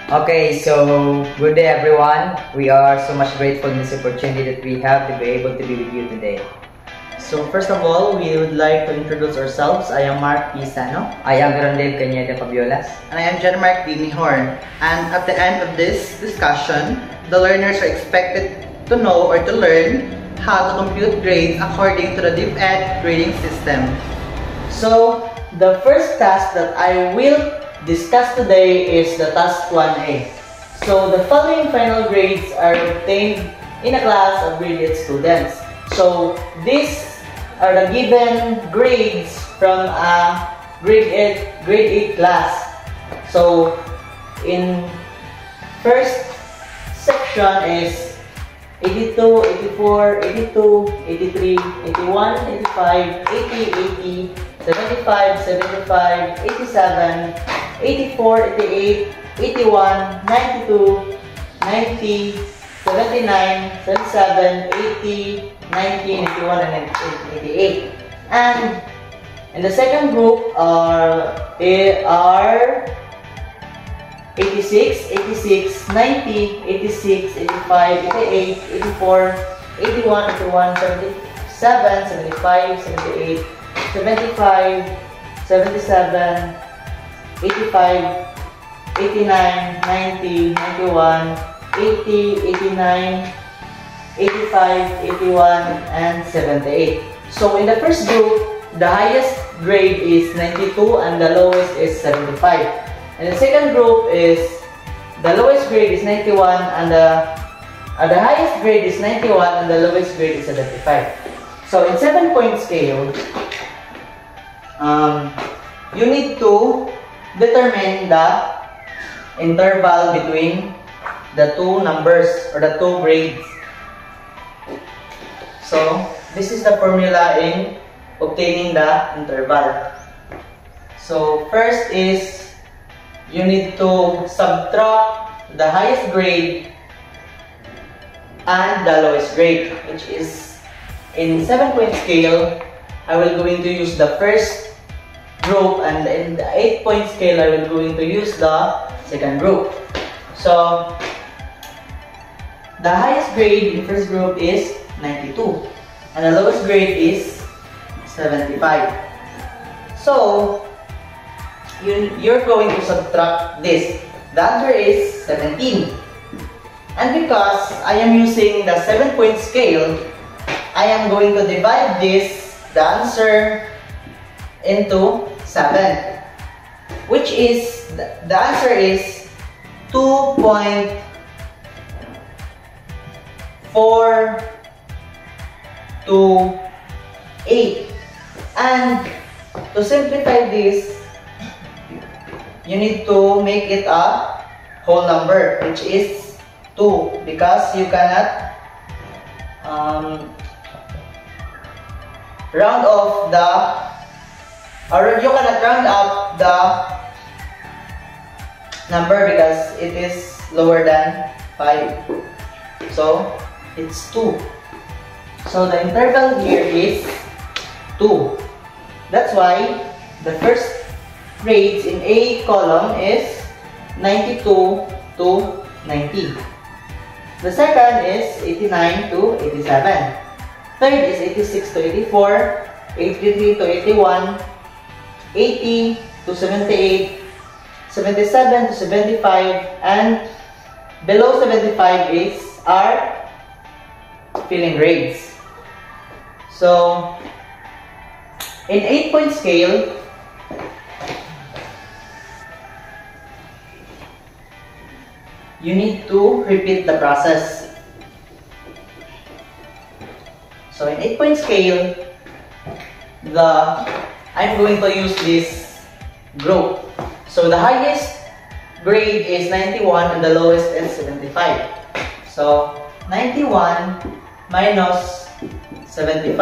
Okay, so good day everyone. We are so much grateful in this opportunity that we have to be able to be with you today. So first of all, we would like to introduce ourselves. I am Mark Pisano. I am Grandel Cañeda Fabiolas. And I am John Mark Horn. And at the end of this discussion, the learners are expected to know or to learn how to compute grades according to the DepEd grading system. So the first task that I will discuss today is the task 1A. So the following final grades are obtained in a class of grade 8 students. So these are the given grades from a grade 8 class. So in first section is 82, 84, 82, 83, 81, 85, 80, 80, 75, 75, 87, 84, 88, 81, 92, 90, 79, 77, 80, 90, 91, and 88. And in the second group are 86, 86, 90, 86, 85, 88, 84, 81, 81, 77, 75, 78, 75, 77, 85, 89, 90, 91, 80, 89, 85, 81, and 78. So in the first group, the highest grade is 92 and the lowest is 75. And the second group is the lowest grade is 91 and the highest grade is 91 and the lowest grade is 75. So in 7-point scale, you need to determine the interval between the two numbers or the two grades. So this is the formula in obtaining the interval. So first is you need to subtract the highest grade and the lowest grade, which is in 7-point scale. I will going to use the first group, and in the 8-point scale I will going to use the second group. So the highest grade in first group is 92 and the lowest grade is 75. So you're going to subtract this. The answer is 17. And because I am using the 7-point scale, I am going to divide the answer into 7, which is the answer is 2.428. And to simplify this, you need to make it a whole number, which is 2, because you cannot round up the number because it is lower than 5. So it's 2. So the interval here is 2. That's why the first grades in A column is 92 to 90. The second is 89 to 87. Third is 86 to 84, 83 to 81, 80 to 78, 77 to 75, and below 75 is our filling grades. So in 8-point scale, you need to repeat the process. So in 8-point scale, I'm going to use this group. So the highest grade is 91 and the lowest is 75. So 91 minus 75,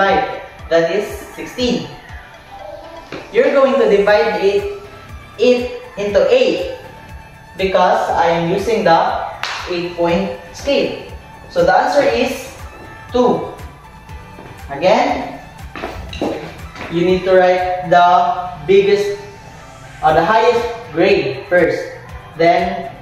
that is 16. You're going to divide it into 8 because I am using the 8-point scale. So the answer is 2. Again, you need to write the biggest or the highest grade first. Then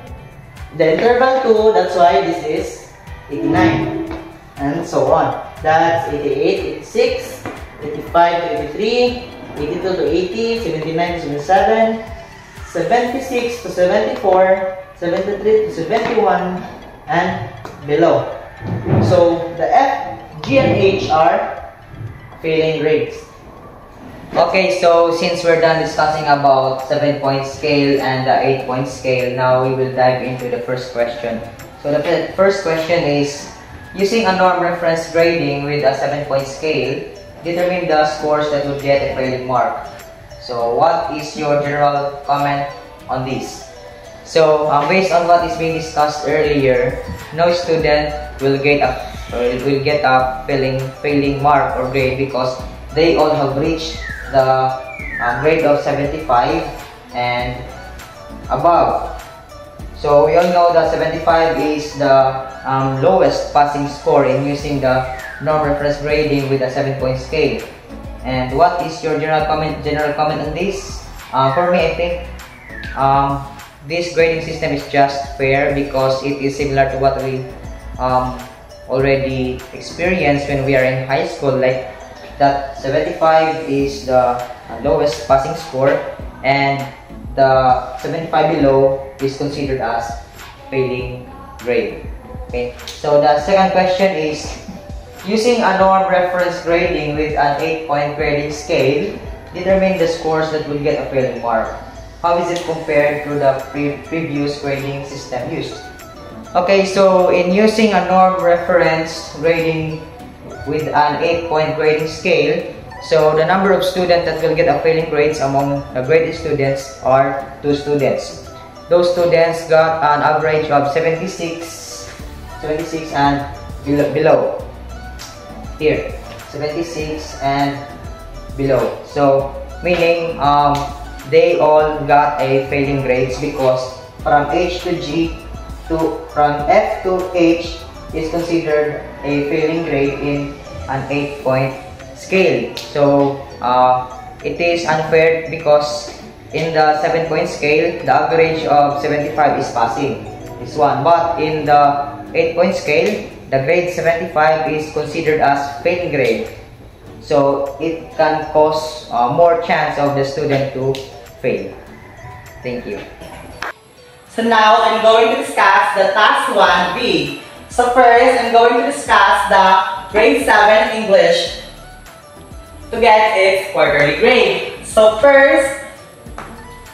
The interval 2, that's why this is 89. And so on. That's 88, 86, 85 to 83, 82 to 80, 79 to 77, 76 to 74, 73 to 71, and below. So the F, G, and H are failing grades. Okay, so since we're done discussing about 7-point scale and the 8-point scale, now we will dive into the first question. So the first question is, using a norm reference grading with a 7-point scale, determine the scores that would get a failing mark. So what is your general comment on this? So based on what is being discussed earlier, no student will get a failing mark or grade because they all have reached the grade of 75 and above. So we all know that 75 is the lowest passing score in using the norm reference grading with a 7-point scale. And what is your general comment on this? For me, I think this grading system is just fair because it is similar to what we already experienced when we are in high school, like that 75 is the lowest passing score and the 75 below is considered as failing grade. Okay, so the second question is, using a norm reference grading with an 8-point grading scale, determine the scores that will get a failing mark. How is it compared to the previous grading system used? Okay, so in using a norm reference grading with an 8-point grading scale, so the number of students that will get a failing grades among the graded students are 2 students. Those students got an average of 76 and below. Here, 76 and below. So meaning they all got a failing grades because from H to G from F to H is considered a failing grade in an 8-point scale. So it is unfair because in the 7-point scale, the average of 75 is passing, is 1. But in the 8-point scale, the grade 75 is considered as failing grade. So it can cause more chance of the student to fail. Thank you. So now I'm going to discuss the task 1B. So first, I'm going to discuss the grade 7 English to get its quarterly grade. So first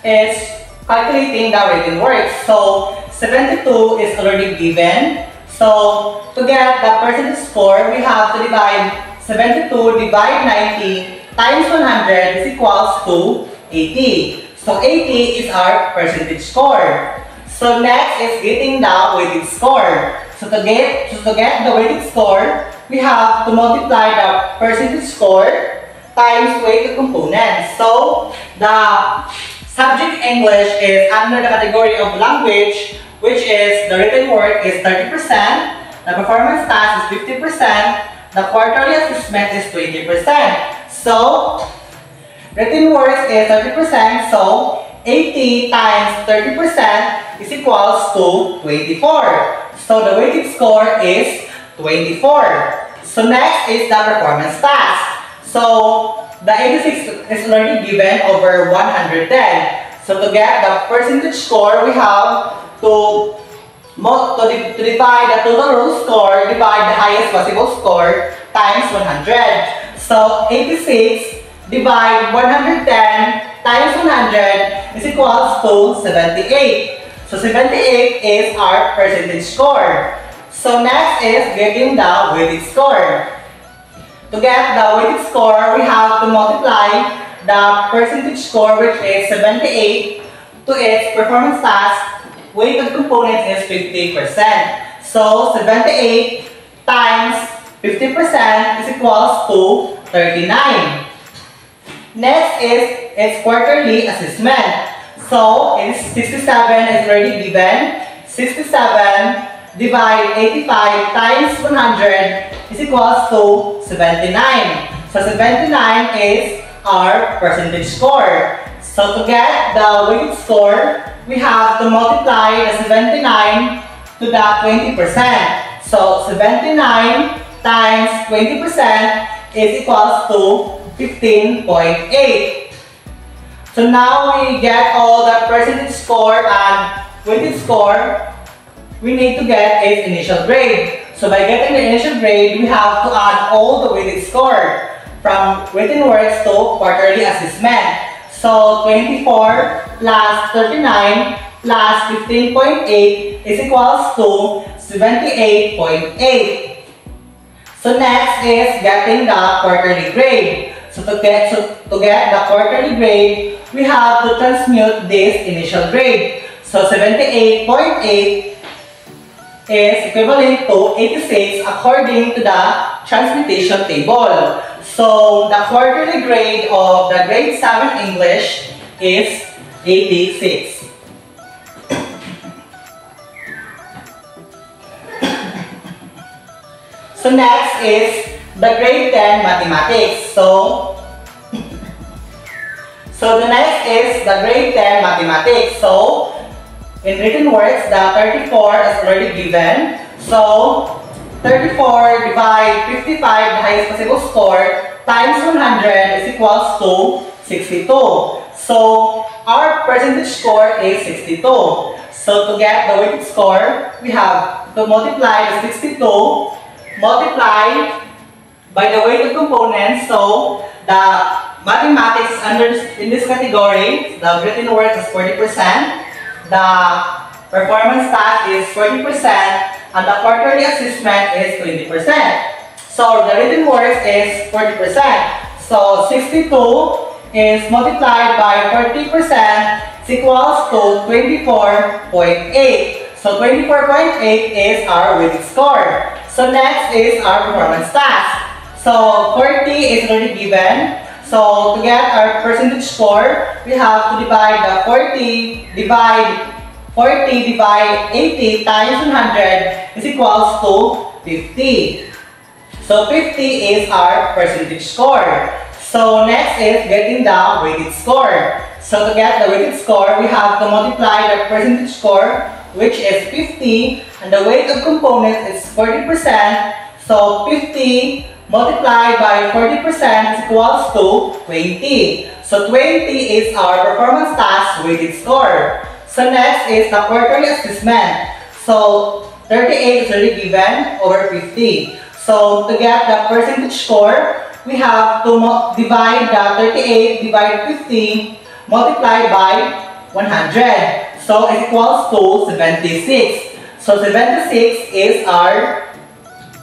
is calculating the written work. So 72 is already given. So to get the percentage score, we have to divide 72 divide 90 times 100 is equals to 80. So 80 is our percentage score. So next is getting the weighted score. So to get the weighted score, we have to multiply the percentage score times weighted components. So the subject English is under the category of language, which is the written work is 30%, the performance task is 50%, the quarterly assessment is 20%. So written work is 30%, so 80 times 30% is equals to 24. So the weighted score is 24. So next is the performance task. So the 86 is already given over 110. So to get the percentage score, we have to divide the total row score, divide the highest possible score times 100. So 86 divide 110 times 100 is equals to 78. So 78 is our percentage score. So next is getting the weighted score. To get the weighted score, we have to multiply the percentage score, which is 78, to its performance task. Weighted component is 50%. So 78 times 50% is equals to 39. Next is its quarterly assessment. So it is 67 is already given. 67 divide 85 times 100 is equals to 79. So 79 is our percentage score. So to get the weighted score, we have to multiply the 79 to the 20%. So 79 times 20% is equals to 15.8. So now we get all the percentage score and weighted score. We need to get its initial grade. So by getting the initial grade, we have to add all the weighted score from written works to quarterly assessment. So 24 plus 39 plus 15.8 is equals to 78.8. So next is getting the quarterly grade. So to get the quarterly grade, we have to transmute this initial grade. So 78.8 is equivalent to 86 according to the transmutation table. So the quarterly grade of the grade 7 English is 86. So next is the grade 10 mathematics. So the next is the grade 10 mathematics. So in written works, the 34 is already given. So 34 divide 55, the highest possible score, times 100 is equals to 62. So our percentage score is 62. So to get the weighted score, we have to multiply the 62 multiplied by the weighted components. So the mathematics in this category, the written work is 40%, the performance task is 40%, and the quarterly assessment is 20%. So the written work is 40%. So 62 is multiplied by 40% is equals to 24.8. So 24.8 is our weighted score. So next is our performance task. So 40 is already given. So to get our percentage score, we have to divide the 40 divide 80 times 100 is equals to 50. So 50 is our percentage score. So next is getting the weighted score. So to get the weighted score, we have to multiply the percentage score, which is 50, and the weight of components is 40%. So 50 multiplied by 40% is equals to 20. So 20 is our performance task weighted score. So next is the quarterly assessment. So 38 is already given over 50. So to get the percentage score, we have to divide the 38 divide 50 multiplied by 100. So it equals to 76. So 76 is our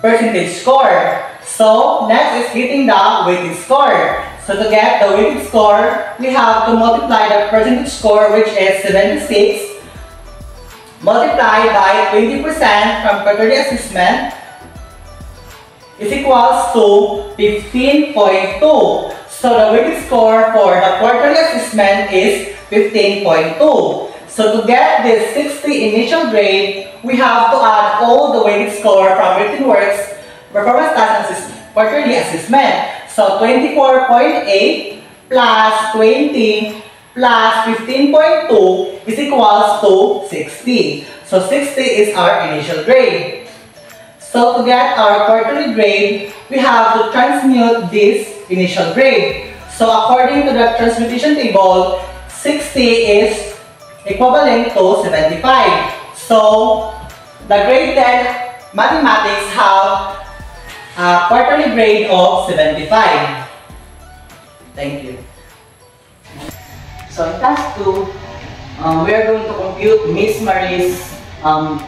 percentage score. So next is getting the weighted score. So to get the weighted score, we have to multiply the percentage score, which is 76, multiplied by 20% from quarterly assessment is equals to 15.2. So the weighted score for the quarterly assessment is 15.2. So to get this 60 initial grade, we have to add all the weighted score from written works, performance task, and quarterly assessment. So 24.8 plus 20 plus 15.2 is equals to 60. So 60 is our initial grade. So to get our quarterly grade, we have to transmute this initial grade. So according to the transmutation table, 60 is equivalent to 75. So the grade 10 mathematics have a quarterly grade of 75. Thank you. So in task 2, we are going to compute Miss Marie's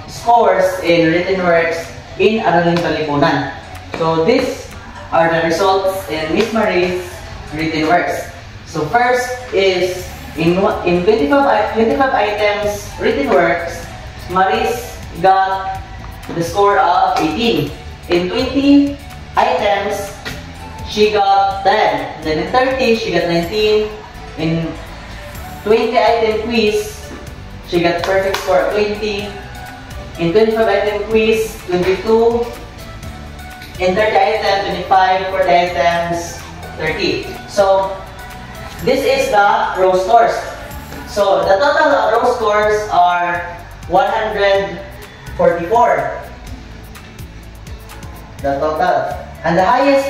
scores in written works in Aralin Kalipunan. So these are the results in Miss Marie's written works. So first is in 25 items written works, Marie's got the score of 18. In 20 items, she got 10. Then in 30, she got 19. In 20 item quiz, she got perfect score of 20. In 25 item quiz, 22. In 30 items, 25. 40 items, 30. So this is the row scores. So the total row scores are 144. The total. And the highest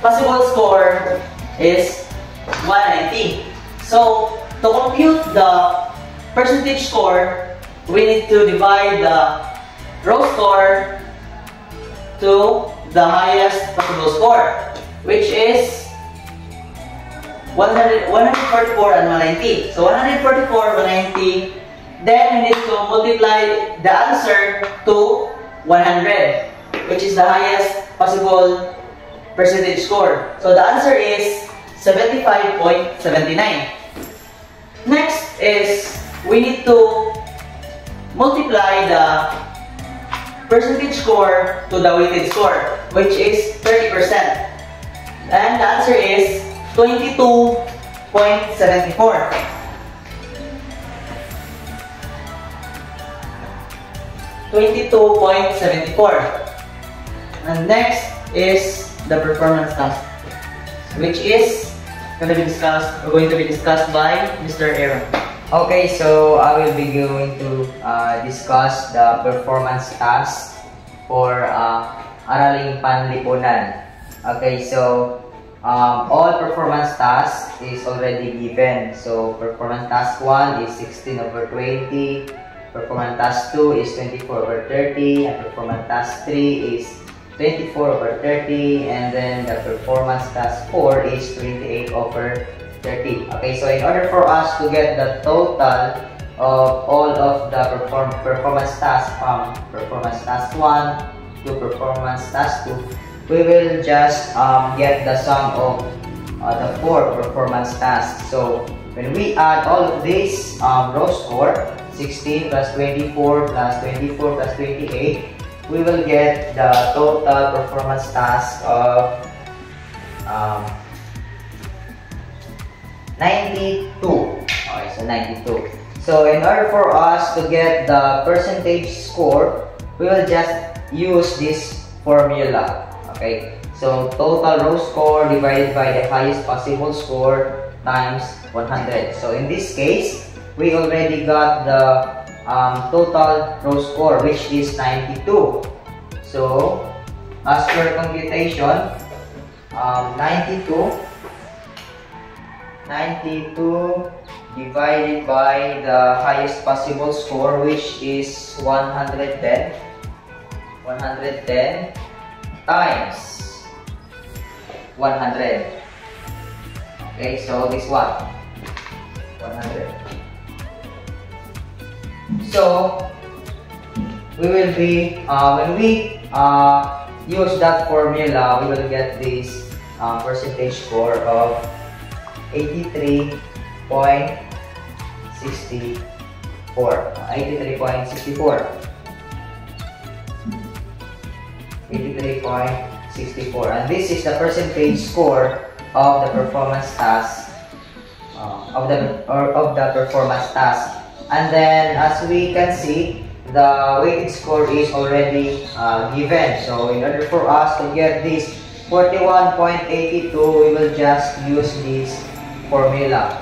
possible score is 190. So to compute the percentage score, we need to divide the row score to the highest possible score, which is 144 and 190. So 144, 190, then we need to multiply the answer to 100, which is the highest possible percentage score. So the answer is 75.79. Next is we need to multiply the percentage score to the weighted score, which is 30%. And the answer is 22.74. And next is the performance task, which is going to be discussed by Mr. Aaron. Okay, so I will be going to discuss the performance task for Araling Panlipunan. Okay, so all performance tasks is already given. So performance task 1 is 16/20, performance task 2 is 24/30, and performance task 3 is 24/30, and then the performance task 4 is 28/30. Okay, so in order for us to get the total of all of the performance tasks from performance task 1 to performance task 2, we will just get the sum of the 4 performance tasks. So when we add all of these row score, 16 plus 24 plus 24 plus 28, we will get the total performance task of 92. Okay, so 92. So in order for us to get the percentage score, we will just use this formula. Okay, so total row score divided by the highest possible score times 100. So in this case, we already got the total row score, which is 92. So as per computation, 92 divided by the highest possible score, which is 110 times 100. Okay, so this one 100. So we will be when we use that formula, we will get this percentage score of 83.64. 83.64, and this is the percentage score of the performance task of the performance task. And then as we can see, the weighted score is already given. So in order for us to get this 41.82, we will just use this formula.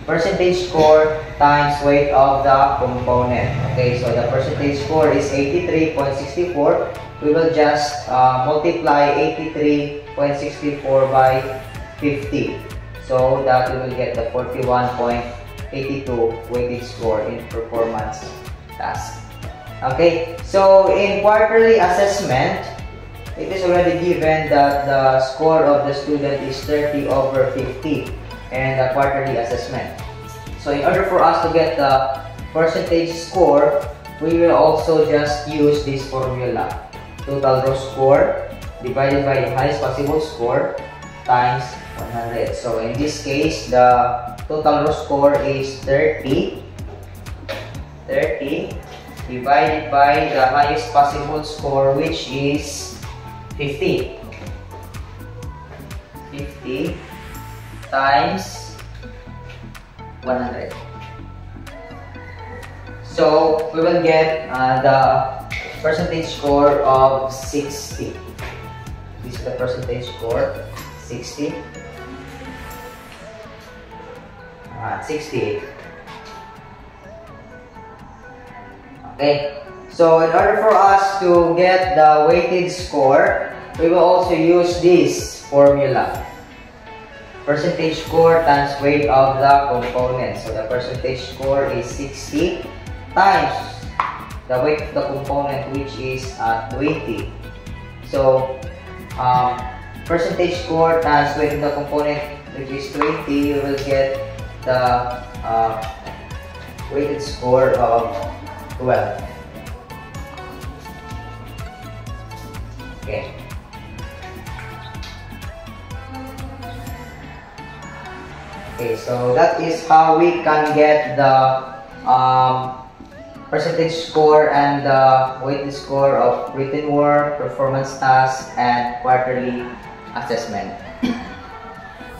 Percentage score times weight of the component. Okay, so the percentage score is 83.64. We will just multiply 83.64 by 50. So that we will get the 41.82 weighted score in performance task. Okay, so in quarterly assessment, it is already given that the score of the student is 30/50 and the quarterly assessment. So in order for us to get the percentage score, we will also just use this formula. Total row score divided by the highest possible score times 100. So in this case, the total row score is 30 divided by the highest possible score, which is 50 times 100. So we will get the percentage score of 60. This is the percentage score, 60. 68. Okay, so in order for us to get the weighted score, we will also use this formula. Percentage score times weight of the component. So the percentage score is 60 times the weight of the component, which is 20. So percentage score times weight of the component, which is 20, you will get the weighted score of 12. Okay. Okay, so that is how we can get the percentage score and the weighted score of written work, performance tasks, and quarterly assessment.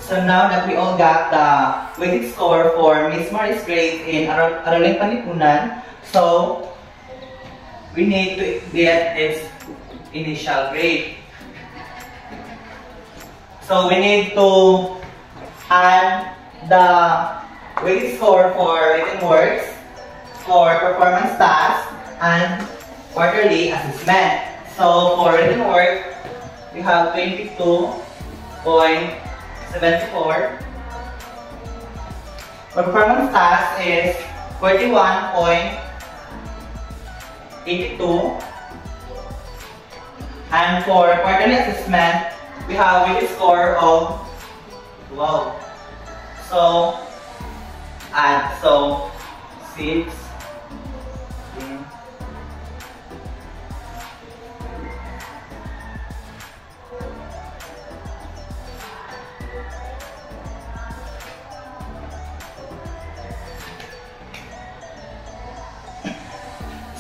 So now that we all got the weighted score for Miss Maris grade in Araling Panlipunan, so we need to get its initial grade. So we need to add the weighted score for written works, for performance tasks, and quarterly assessment. So for written work, we have 22.74. Performance task is 41.82. And for quarterly assessment, we have weighted score of 12. So add 6.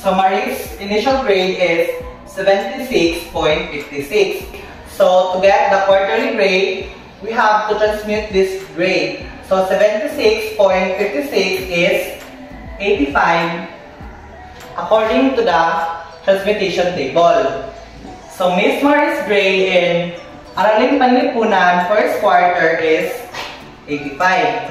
So Maris' initial grade is 76.56. So to get the quarterly grade, we have to transmute this grade. So 76.56 is 85 according to the transmutation table. So Miss Maris' grade in Araling Panlipunan first quarter is 85.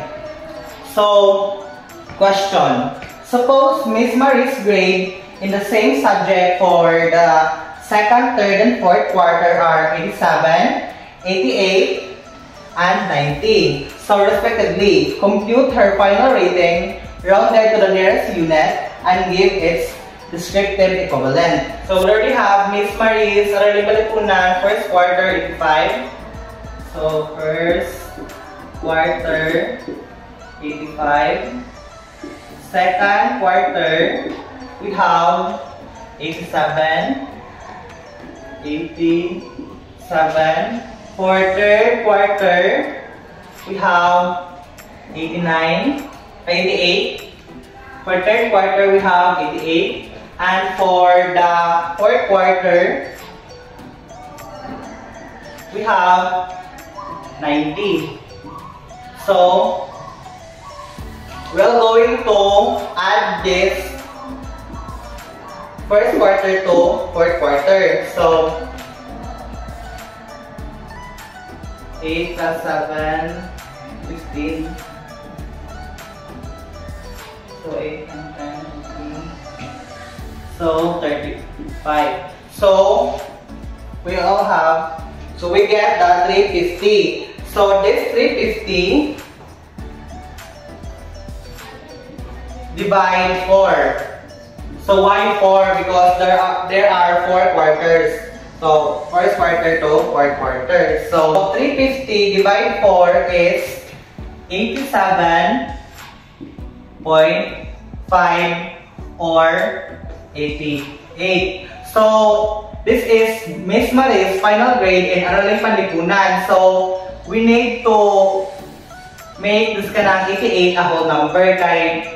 So question. Suppose Miss Maris' grade in the same subject for the second, third, and fourth quarter are 87, 88, and 90. So respectively, compute her final rating, rounded to the nearest unit, and give its descriptive equivalent. So we already have Miss Maris Araling Panlipunan first quarter 85. So first quarter 85. Second quarter, we have 87. For third quarter, we have 88. For third quarter, we have 88. And for the fourth quarter, we have 90. So we're going to add this first quarter to fourth quarter. So 8 plus 7, 16. So 8 and 10, 15. So 35. So we all have, so we get the 350. So this 350 divide 4. So why 4? Because there are 4 quarters. So first quarter to fourth quarter. So 350 divide 4 is 87.5 or 88. So this is Miss Maris' final grade in Araling Panlipunan. So we need to make this kanang 88 a whole number kay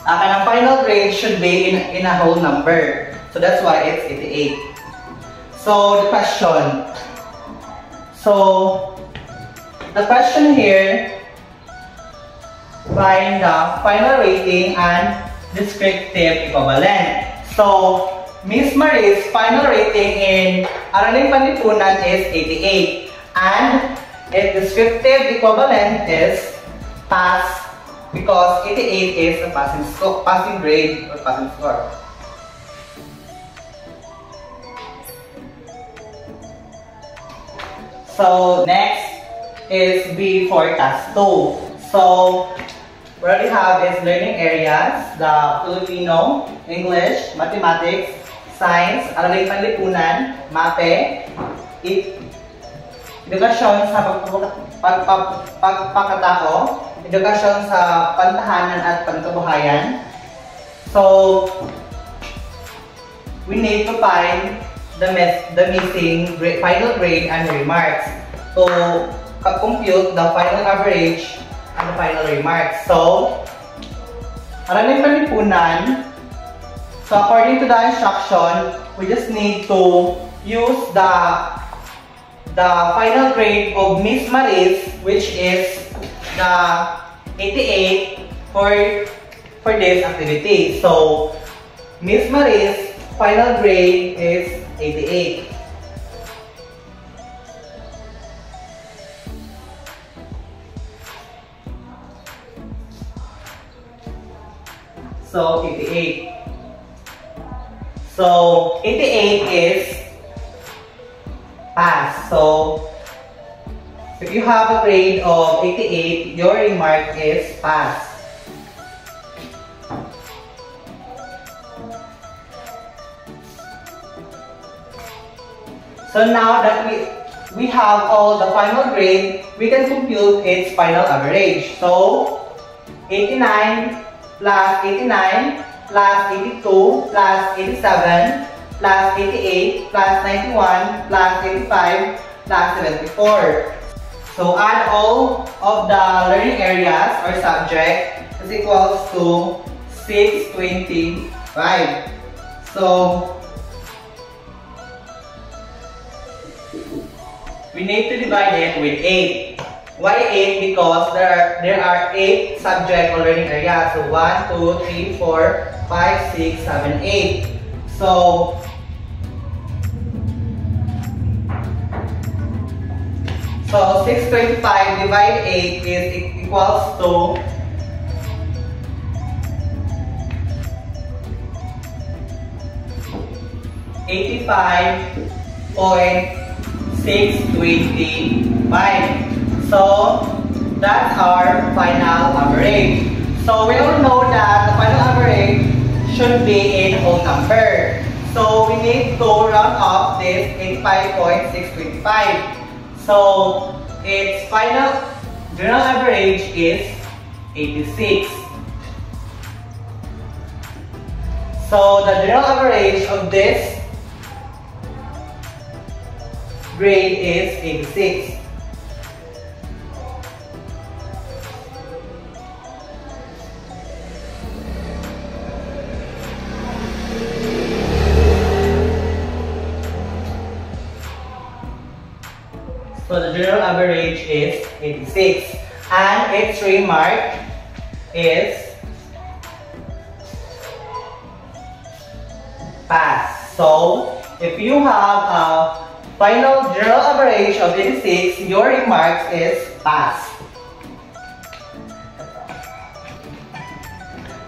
kanang final grade should be in a whole number. So that's why it's 88. So the question. So the question here, find the final rating and descriptive equivalent. So Miss Maris' final rating in Araling Panlipunan is 88 and its descriptive equivalent is pass because 88 is a passing grade or passing score. So next is B for task 2. So what we have is learning areas, the Filipino, English, Mathematics, Science, Araling Panlipunan, MAPE, Edukasyon sa pagpapakatao, Edukasyon sa pantahanan at pangkabuhayan. So we need to find the missing final grade and remarks to compute the final average and the final remarks. So, Araling Panlipunan, so according to the instruction, we just need to use the final grade of Miss Maris, which is the 88 for this activity. So, Miss Maris' final grade is 88. So 88. So 88 is pass. So if you have a grade of 88, your remark is pass. So now that we have all the final grade, we can compute its final average. So 89 plus 89 plus 82 plus 87 plus 88 plus 91 plus 85 plus 74. So add all of the learning areas or subject is equals to 625. So we need to divide it with 8. Why 8? Because there are 8 subject or learning areas. So 1, 2, 3, 4, 5, 6, 7, 8. So So 625 divided 8 is equals to 85.625. So that's our final average. So we all know that the final average should be in whole number. So we need to round off this 85.625. So its final general average is 86. So the general average of this grade is 86. So the general average is 86 and its remark is pass. So if you have a final general average of 86, your remarks is pass.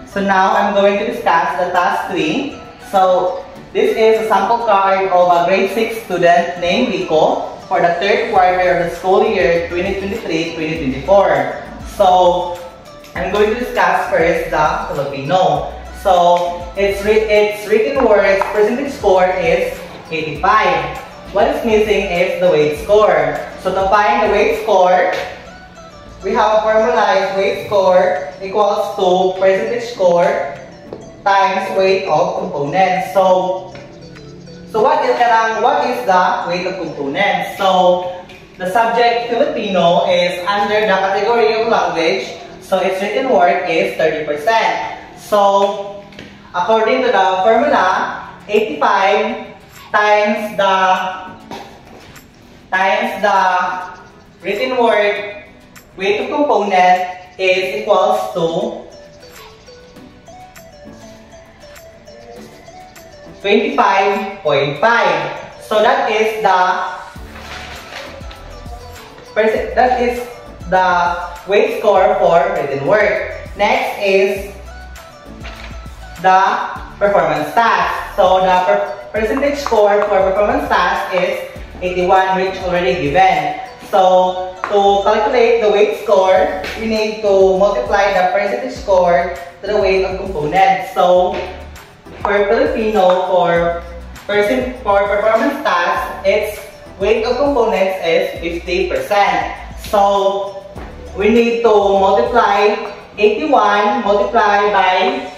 So now I'm going to discuss the task 3. So this is a sample card of a grade 6 student named Rico for the third quarter of the school year 2023-2024. So I'm going to discuss first the Filipino. So its written words percentage score is 85. What is missing is the weight score. So to find the weight score, we have a formula is weight score equals to percentage score times weight of components. So what is the weight of components? So the subject Filipino is under the category of language. So its written work is 30%. So according to the formula, 85 times the written word weight of component is equals to 25.5. So that is the weight score for written work. Next is the performance task. So the percentage score for performance task is 81, which already given. So to calculate the weight score, we need to multiply the percentage score to the weight of components. So for Filipino, for performance task, its weight of components is 50%. So we need to multiply 81 multiplied by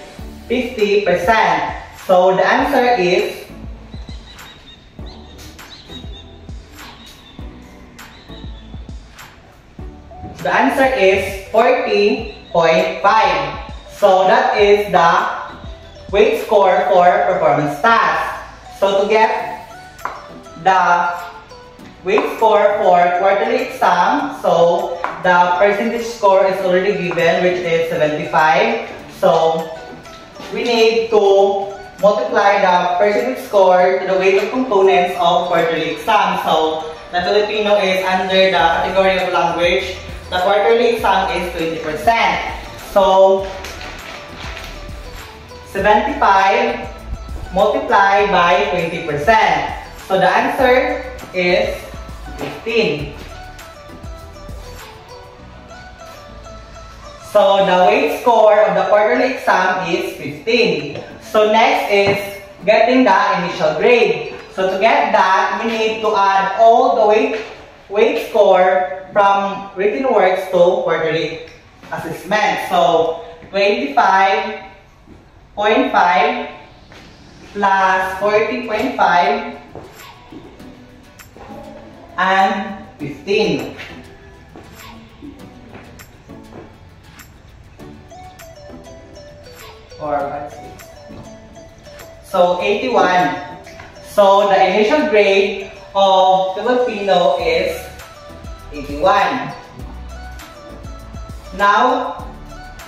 50%. So the answer is 40.5. So that is the weight score for performance task. So to get the weight score for quarterly exam, so the percentage score is already given, which is 75. So we need to multiply the percentage score to the weight of components of quarterly exam. So the Filipino is under the category of language. The quarterly exam is 20%. So 75 multiplied by 20%. So the answer is 15. So the weight score of the quarterly exam is 15. So next is getting the initial grade. So to get that, we need to add all the weight score from written works to quarterly assessment. So 25.5 plus 40.5 and 15. So 81. So the initial grade of Filipino is 81. Now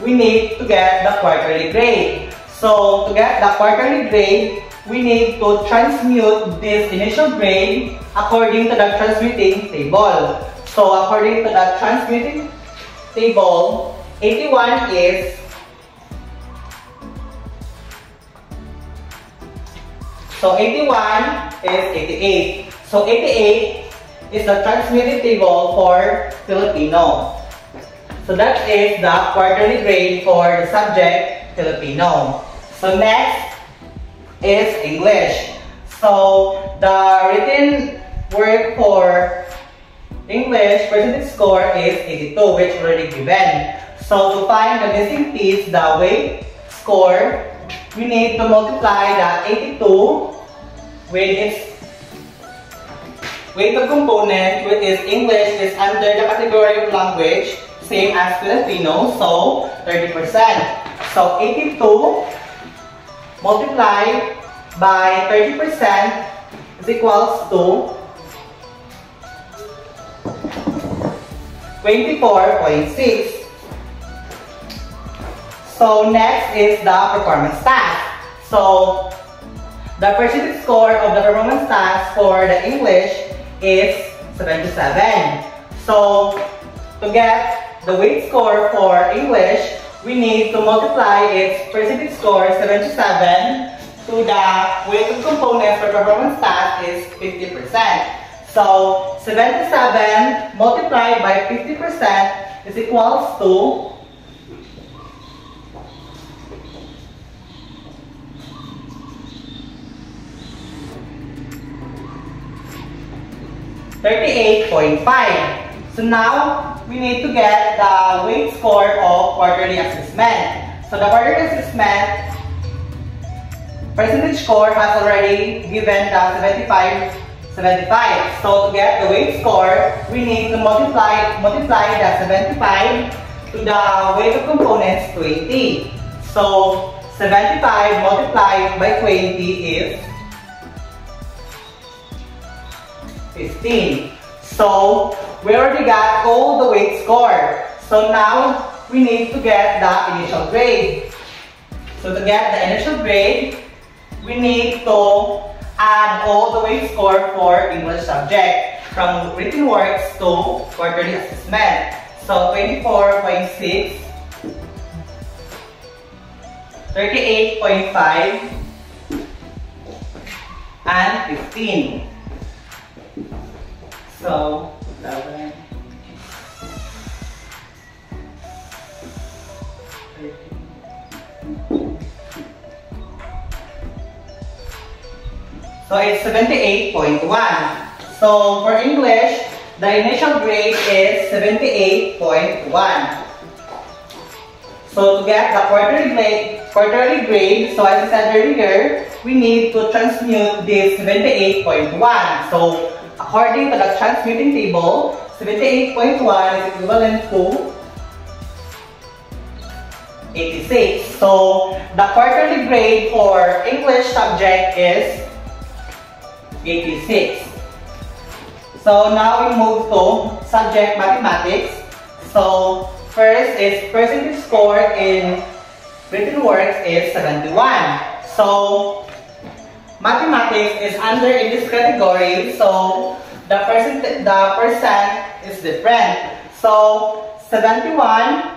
we need to get the quarterly grade. So to get the quarterly grade, we need to transmute this initial grade according to the transmuting table. So according to the transmuting table, 81 is 88. So 88 is the transmuting table for Filipino. So that is the quarterly grade for the subject Filipino. So next is English. So the written work for English percentage score is 82, which already given. So to find the missing piece, the weight score, we need to multiply the 82 with its weight of component, which is English is under the category of language, same as Filipino, so 30%. So 82 multiplied by 30% is equals to 24.6. So next is the performance task. So the percentage score of the performance task for the English is 77. So to get the weight score for English, we need to multiply its percentage score 77 to the weight of components for performance task is 50%. So 77 multiplied by 50% is equals to 38.5. So now we need to get the weight score of quarterly assessment. So the quarterly assessment percentage score has already given the 75. So to get the weight score, we need to multiply the 75 to the weight of components 20. So 75 multiplied by 20 is 15. So we already got all the weight score. So now we need to get the initial grade. So to get the initial grade, we need to add all the weight score for English subject from written works to quarterly assessment. So 24.6 38.5, and 15. So, 11, 13. So it's 78.1. So for English, the initial grade is 78.1. So to get the quarterly grade, so as I said earlier, we need to transmute this 78.1. So according to the transmuting table, 78.1 is equivalent to 86. So the quarterly grade for English subject is 86. So now we move to subject mathematics. So first is percentage score in written works is 71. So mathematics is under in this category. So the percent is different. So 71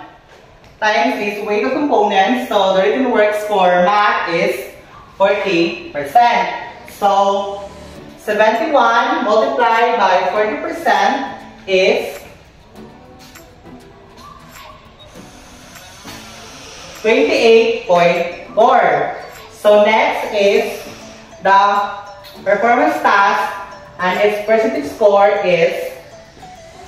times is weight of components. So the written works for math is 40%. So 71 multiplied by 40% is 28.4. So next is the performance task, and its percentage score is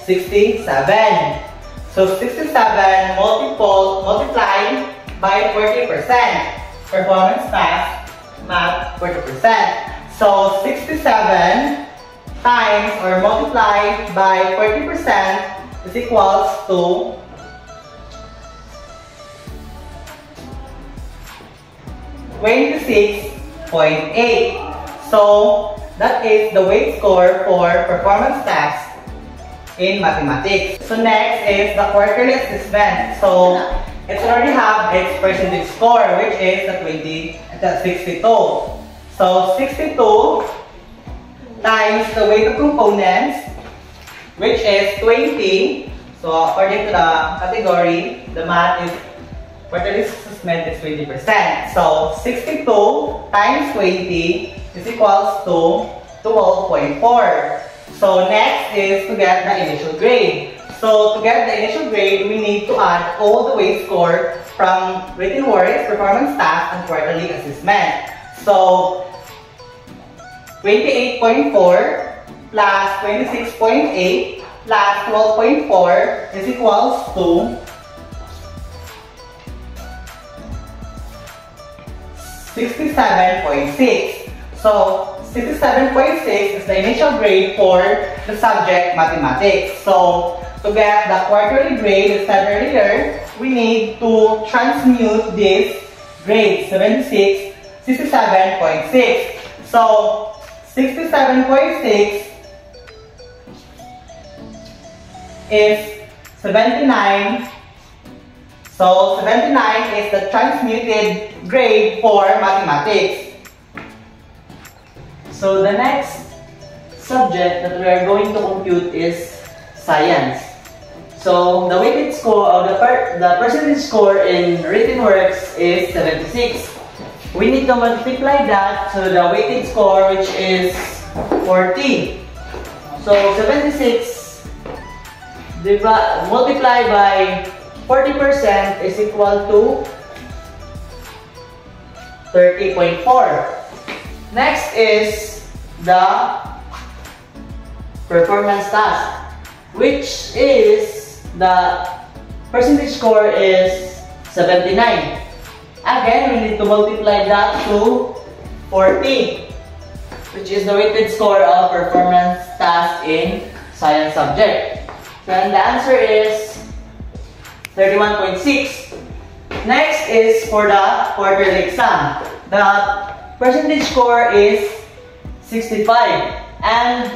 67. So 67 multiplied by 40%. Performance task, math, 40%. So 67 times or multiplied by 40% is equals to 26.8. So that is the weight score for performance task in mathematics. So next is the quarterly assessment. So it already have its percentage score, which is the 62. So 62 times the weight of components, which is 20. So according to the category, the math is quarterly assessment is 20%. So 62 times 20 is equals to 12.4. So next is to get the initial grade. So to get the initial grade, we need to add all the weight score from written works, performance task, and quarterly assessment. So 28.4 plus 26.8 plus 12.4 is equals to 67.6. So 67.6 is the initial grade for the subject mathematics. So to get the quarterly grade, as said earlier, we need to transmute this grade 67.6. So 67.6 is 79. So 79 is the transmuted grade for mathematics. So the next subject that we are going to compute is science. So the weighted score of the percentage score in written works is 76. We need to multiply that to the weighted score, which is 40. So 76 multiplied by 40% is equal to 30.4. Next is the performance task, which is the percentage score is 79. Again, we need to multiply that to 40, which is the weighted score of performance task in science subject. And the answer is 31.6. Next is for the quarterly exam. The percentage score is 65 and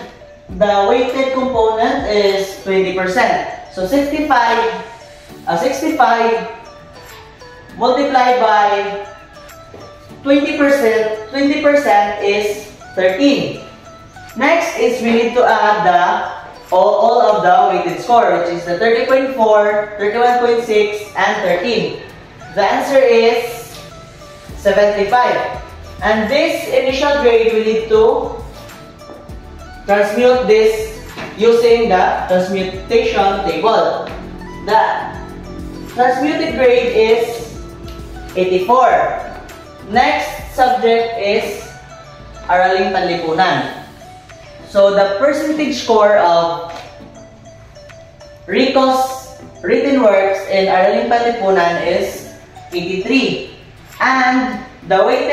the weighted component is 20%. So 65 multiplied by 20% is 13. Next is we need to add all of the weighted score, which is the 30.4, 31.6, and 13. The answer is 75. And this initial grade, we need to transmute this using the transmutation table. The transmuted grade is 84. Next subject is Araling Panlipunan. So the percentage score of Rico's written works in Araling Panlipunan is 83. And the weight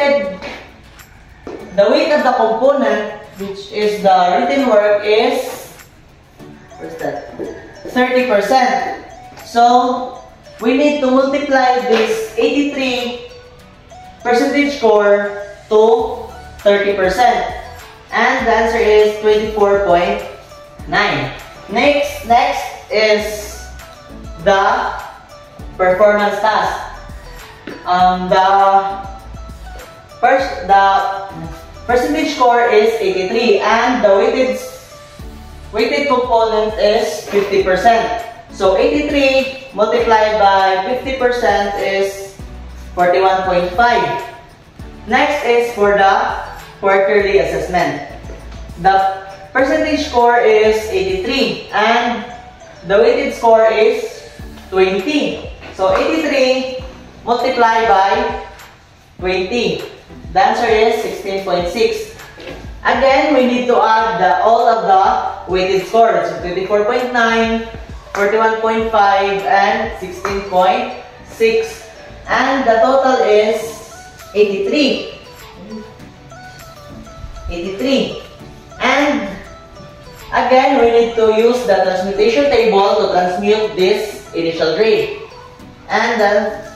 of the component, which is the written work, is, what's that? 30%. So we need to multiply this 83 percentage score to 30%. And the answer is 24.9. Next is the performance task. The percentage score is 83 and the weighted component is 50%. So 83 multiplied by 50% is 41.5. Next is for the quarterly assessment. The percentage score is 83 and the weighted score is 20. So 83 multiplied by 20. The answer is 16.6. Again, we need to add all of the weighted scores. So 24.9, 41.5, and 16.6. And the total is 83. And again, we need to use the transmutation table to transmute this initial grade. And the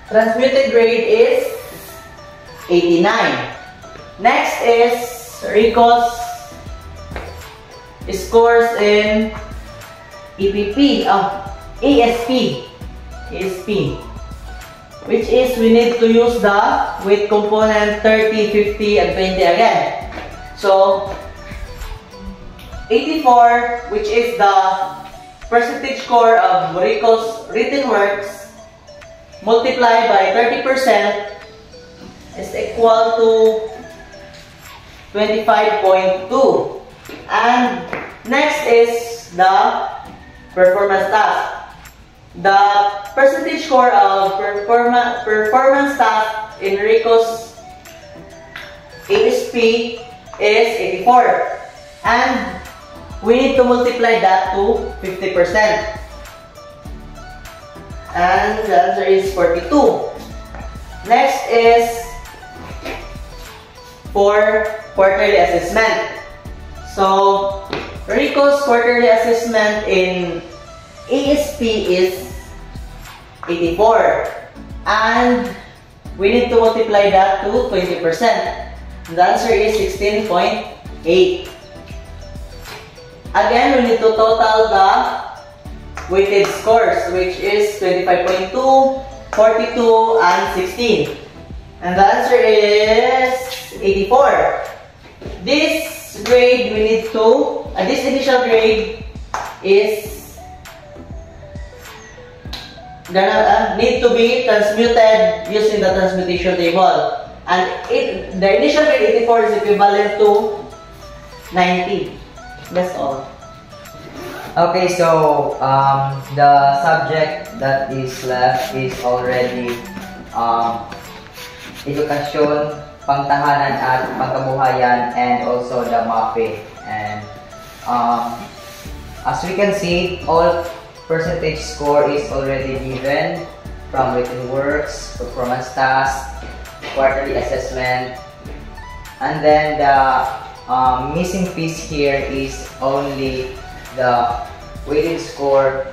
transmuted grade is 89. Next is Rico's scores in ASP, which is we need to use the weight component 30, 50, and 20 again. So 84, which is the percentage score of Rico's written works, multiplied by 30% is equal to 25.2. And next is the performance task. The percentage score of performance task in Rico's ASP is 84. And we need to multiply that to 50%. And the answer is 42. Next is for quarterly assessment. So Rico's quarterly assessment in ASP is 84. And we need to multiply that to 20%. The answer is 16.8. Again, we need to total the weighted scores, which is 25.2, 42, and 16. And the answer is 84. This grade we need to, this initial grade is gonna need to be transmuted using the transmutation table. And the initial grade 84 is equivalent to 90. That's all. Okay, so the subject that is left is already edukasyon, pangtahanan at pangkabuhayan, and also the MAPE. And as we can see, all percentage score is already given from written works, performance tasks, quarterly assessment, and then the missing piece here is only the weighted score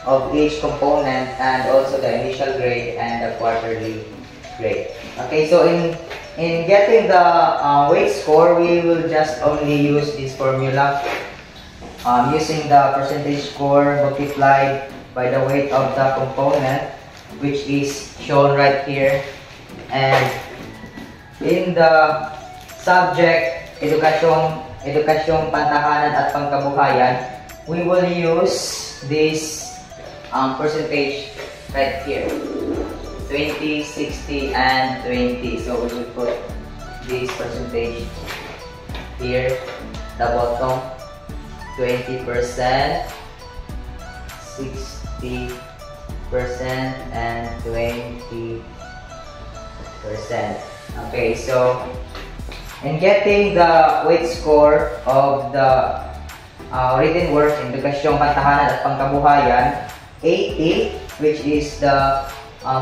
of each component and also the initial grade and the quarterly grade. Okay, so in getting the weight score, we will just only use this formula using the percentage score multiplied by the weight of the component, which is shown right here. And in the subject edukasyong pantahanan at pangkabuhayan, we will use this percentage right here, 20, 60, and 20. So we will put this percentage here, the bottom, 20%, 60%, and 20%. Okay, so in getting the weight score of the written works in Edukasyong Kantahanan at Pangkabuhayan, 80, which is the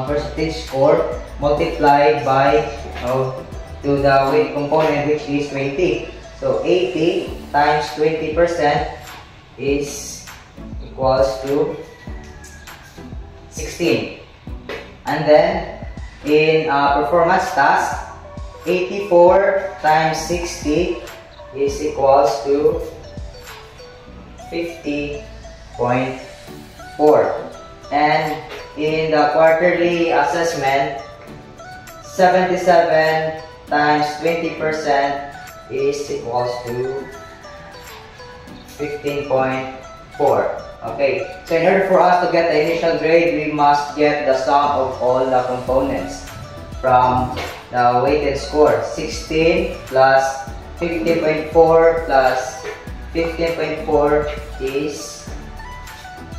percentage score, multiplied by to the weight component, which is 20. So 80 times 20% is equals to 16. And then in performance task, 84 times 60 is equals to 50.4. And in the quarterly assessment, 77 times 20% is equals to 15.4. Okay, so in order for us to get the initial grade, we must get the sum of all the components from the weighted score. 16 plus 15.4 plus 15.4 is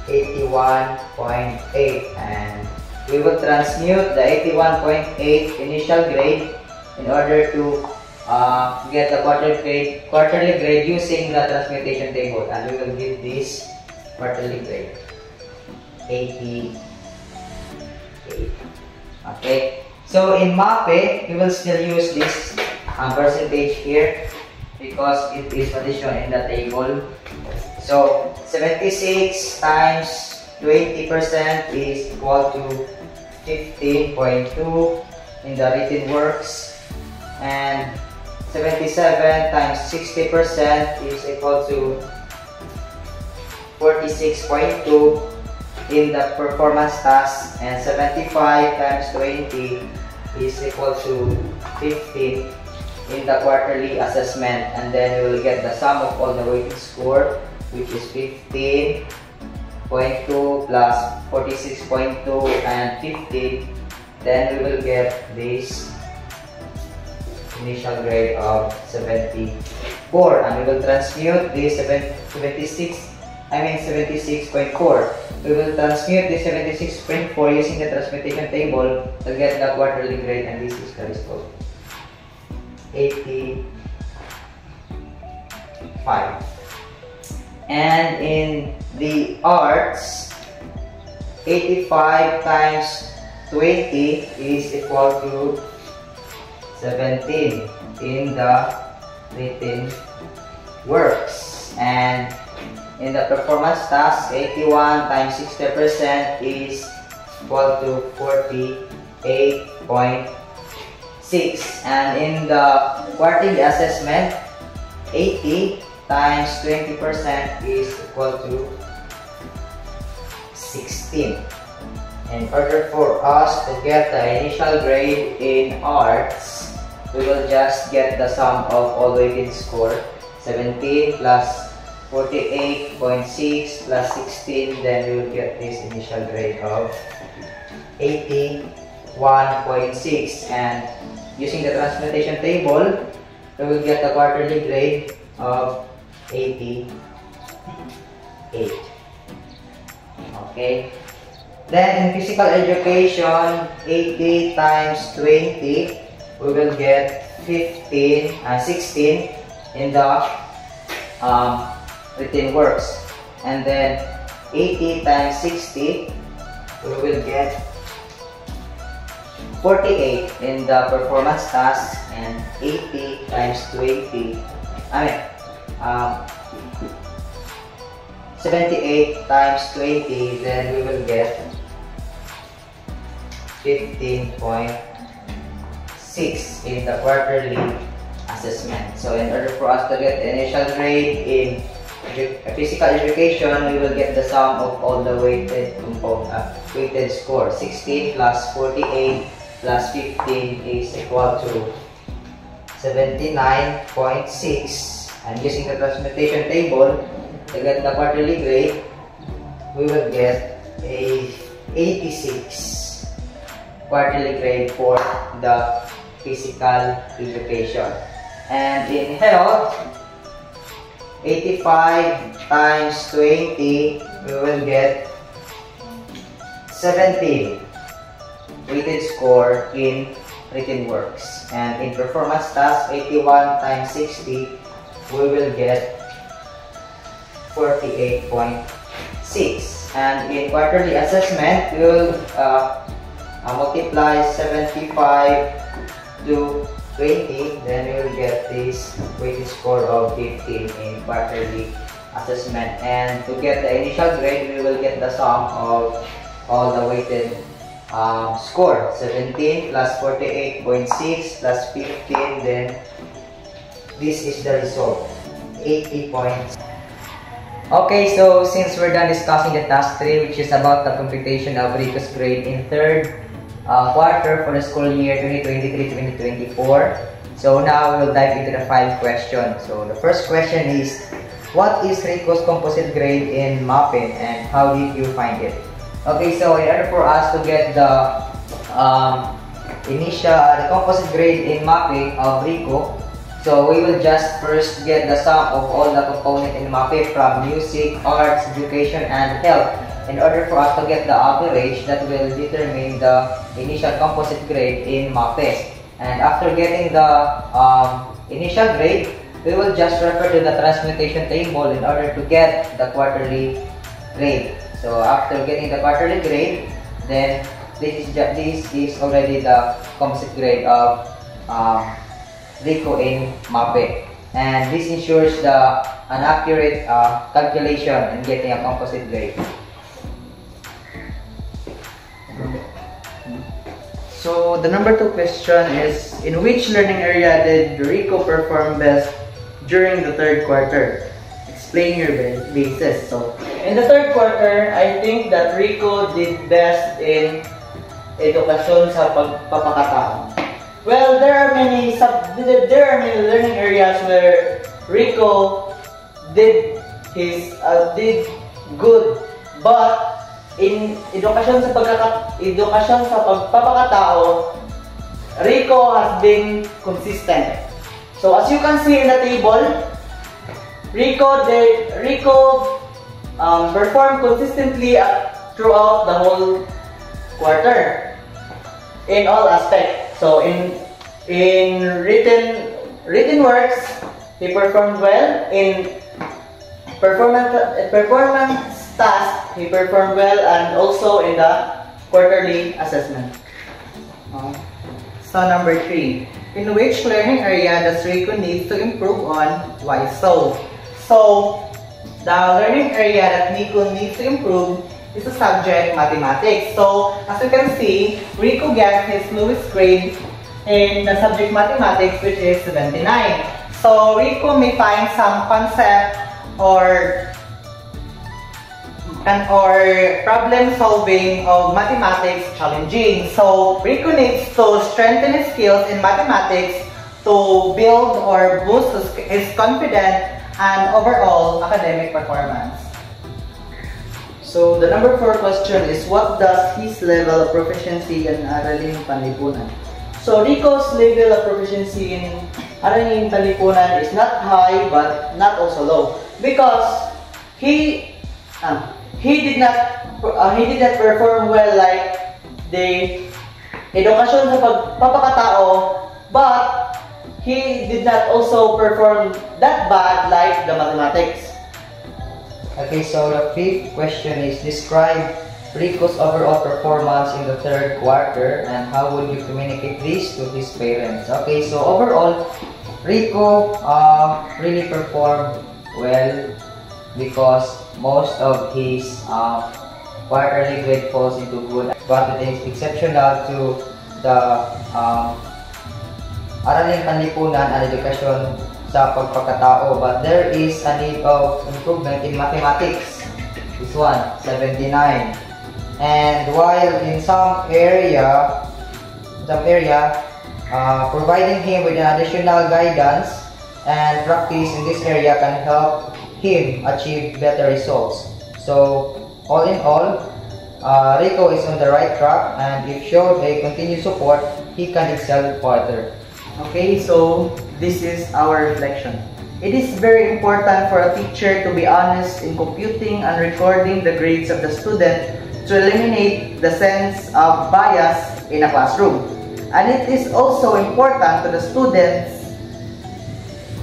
81.8, and we will transmute the 81.8 initial grade in order to get the quarterly grade using the transmutation table, and we will give this quarterly grade 88. Okay, so in MAPE we will still use this percentage here because it is addition in the table. So 76 times 20% is equal to 15.2 in the written works, and 77 times 60% is equal to 46.2 in the performance task, and 75 times 20 is equal to 15 in the quarterly assessment. And then we will get the sum of all the weighted score, which is 15.2 plus 46.2 and 15. Then we will get this initial grade of 74, and we will transmute this 76.4. We will transmute this 76.4 using the transmutation table to get the quarterly grade, and this is the result. 85. And in the arts, 85 times 20 is equal to 17 in the written works, and in the performance task, 81 times 60% is equal to 48.6, and in the quarterly assessment, 80 times 20% is equal to 16. In order for us to get the initial grade in arts, we will just get the sum of all weighted score, 17 plus 48.6 plus 16, then we will get this initial grade of 81.6, and using the transmutation table, we will get the quarterly grade of 88. Okay. Then in physical education, 80 times 20, we will get 16 in the written works, and then 80 times 60, we will get 48 in the performance task, and 80 times 20, 78 times 20, then we will get 15.6 in the quarterly assessment. So in order for us to get the initial grade in physical education, we will get the sum of all the weighted score. 16 plus 48 plus 15 is equal to 79.6, and using the transmutation table to get the quarterly grade, we will get a 86. quarterly grade for the physical education. And in health, 85 times 20, we will get 17 weighted score in written works. And in performance task, 81 times 60, we will get 48.6. And in quarterly assessment, we will multiply 75 to 20, then we will get this weighted score of 15 in quarterly assessment. And to get the initial grade, we will get the sum of all the weighted score. 17 plus 48.6 plus 15, then this is the result, 80 points. Okay, so since we're done discussing the task 3, which is about the computation of Rico's grade in third quarter for the school year 2023-2024. So now we'll dive into the 5 questions. So the first question is, what is Rico's composite grade in mapping and how did you find it? Okay, so in order for us to get the composite grade in mapping of Rico, so we will just first get the sum of all the components in mapping from music, arts, education, and health. In order for us to get the average, that will determine the initial composite grade in MAPE. And after getting the initial grade, we will just refer to the transmutation table in order to get the quarterly grade. So after getting the quarterly grade, then this is already the composite grade of Rico in MAPE. And this ensures an accurate calculation in getting a composite grade. So the number 2 question is, in which learning area did Rico perform best during the third quarter? Explain your basis. So in the third quarter, I think that Rico did best in edukasyon sa pagpapakatao. Well, there are many learning areas where Rico did good, but in edukasyon sa pagpapakatao, Rico has been consistent. So as you can see in the table, Rico performed consistently throughout the whole quarter in all aspects. So in written works, he performed well. In performance task, he performed well, and also in the quarterly assessment. So number 3, in which learning area does Rico need to improve on? Why so? So the learning area that Rico needs to improve is the subject mathematics. So as you can see, Rico gets his lowest grade in the subject mathematics, which is 79. So Rico may find some concept or problem solving of mathematics challenging. So Rico needs to strengthen his skills in mathematics to build or boost his confidence and overall academic performance. So the number 4 question is, what does his level of proficiency in Araling Panlipunan? So Rico's level of proficiency in Araling Panlipunan is not high but not also low, because he did not perform well like the edukasyon sa pagpapakatao, but he did not also perform that bad like the mathematics. Okay, so the 5th question is, describe Rico's overall performance in the third quarter and how would you communicate this to his parents? Okay, so overall, Rico really performed well because most of his quarterly grade falls into good, but it is exceptional to the Araling Panlipunan and edukasyon sa pagpapakatao, but there is a need of improvement in mathematics. This one, 79. And while in some area, providing him with additional guidance and practice in this area can help him achieve better results. So all in all, Rico is on the right track, and if showed a continued support, he can excel further. Okay, so this is our reflection. It is very important for a teacher to be honest in computing and recording the grades of the student to eliminate the sense of bias in a classroom. And it is also important to the students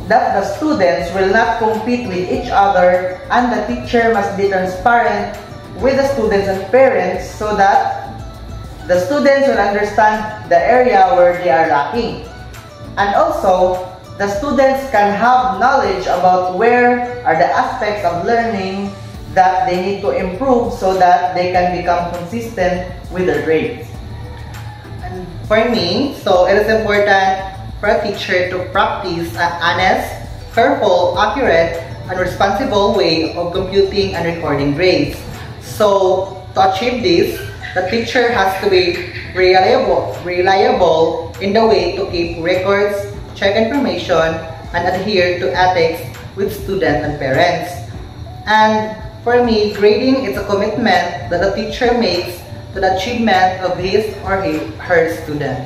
that the students will not compete with each other, and the teacher must be transparent with the students and parents so that the students will understand the area where they are lacking. And also, the students can have knowledge about where are the aspects of learning that they need to improve so that they can become consistent with their grades. And for me, so it is important for a teacher to practice an honest, careful, accurate, and responsible way of computing and recording grades. So to achieve this, the teacher has to be reliable in the way to keep records, check information, and adhere to ethics with students and parents. And for me, grading is a commitment that the teacher makes to the achievement of his or her student.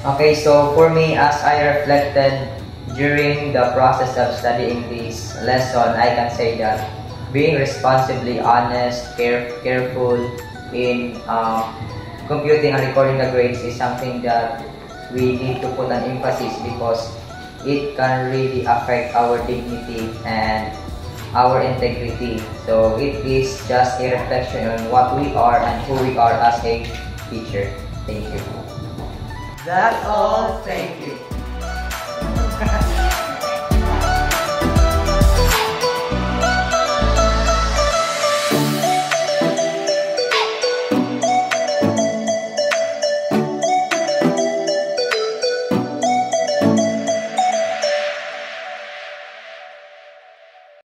Okay, so for me, as I reflected during the process of studying this lesson, I can say that being responsibly honest, careful in computing and recording the grades is something that we need to put an emphasis, because it can really affect our dignity and our integrity. So it is just a reflection on what we are and who we are as a teacher. Thank you. That's all. Thank you.